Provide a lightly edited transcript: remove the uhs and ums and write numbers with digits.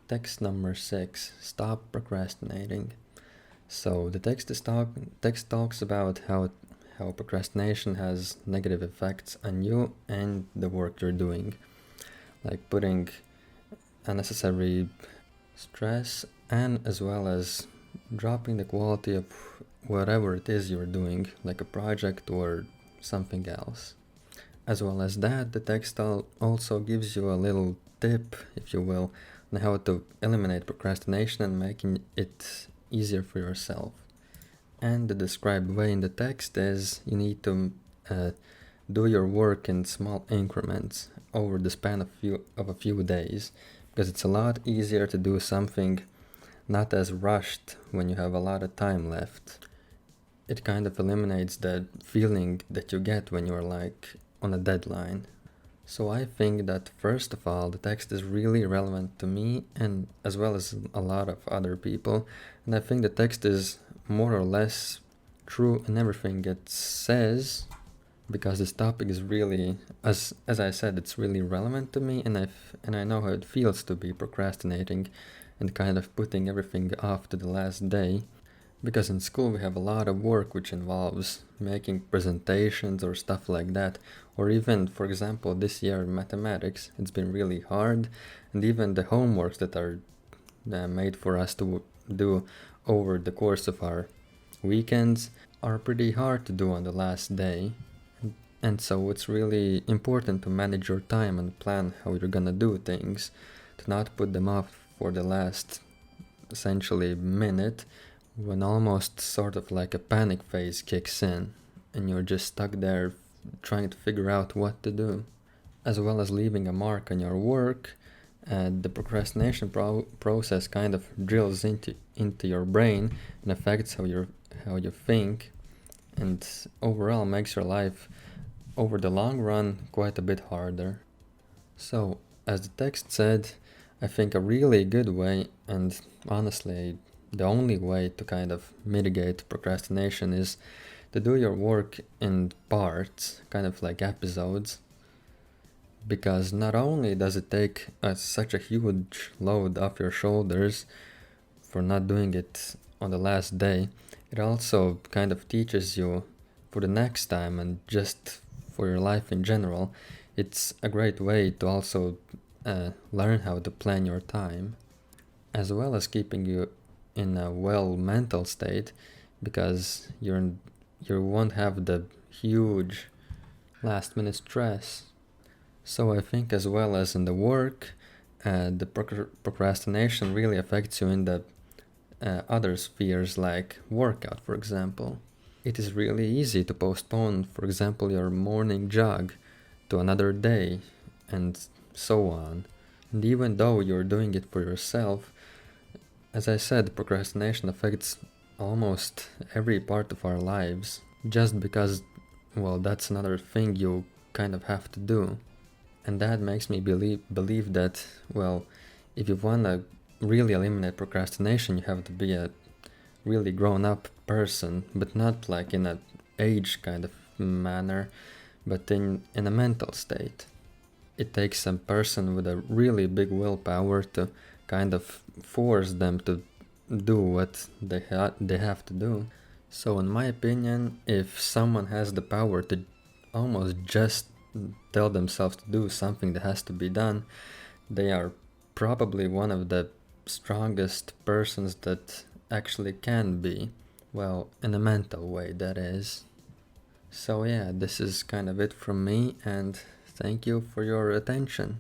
Text number 6. Stop procrastinating. So the text talks about how procrastination has negative effects on you and the work you're doing, like putting unnecessary stress and as well as dropping the quality of whatever it is you're doing, like a project or something else. As well as that, the text also gives you a little tip, if you will, on how to eliminate procrastination and making it easier for yourself. And the described way in the text is you need to do your work in small increments over the span of a few days, because it's a lot easier to do something not as rushed when you have a lot of time left. It kind of eliminates the feeling that you get when you're like on a deadline. So I think that first of all, the text is really relevant to me and as well as a lot of other people. And I think the text is more or less true in everything it says, because this topic is really, as I said, it's really relevant to me, and I know how it feels to be procrastinating and kind of putting everything off to the last day. Because in school we have a lot of work which involves making presentations or stuff like that, or even, for example, this year in mathematics, it's been really hard, and even the homeworks that are made for us to do over the course of our weekends are pretty hard to do on the last day. And so it's really important to manage your time and plan how you're gonna do things, to not put them off for the last, essentially, minute, when almost sort of like a panic phase kicks in and you're just stuck there trying to figure out what to do. As well as leaving a mark on your work, the procrastination process kind of drills into your brain and affects how you think, and overall makes your life over the long run quite a bit harder. So, as the text said, I think a really good way, and honestly the only way to kind of mitigate procrastination, is to do your work in parts, kind of like episodes, because not only does it take such a huge load off your shoulders for not doing it on the last day, it also kind of teaches you for the next time and just for your life in general. It's a great way to also learn how to plan your time, as well as keeping you in a well mental state, because you won't have the huge last minute stress. So I think as well as in the work, the procrastination really affects you in the other spheres, like workout, for example. It is really easy to postpone, for example, your morning jog to another day, and so on. And even though you're doing it for yourself, as I said, procrastination affects almost every part of our lives, just because, well, that's another thing you kind of have to do. And that makes me believe that, well, if you want to really eliminate procrastination, you have to be a really grown-up person, but not like in a age kind of manner, but in a mental state. It takes a person with a really big willpower to kind of force them to do what they have to do. So in my opinion, if someone has the power to almost just tell themselves to do something that has to be done, they are probably one of the strongest persons that actually can be. Well, in a mental way, that is. So yeah, this is kind of it from me, and thank you for your attention.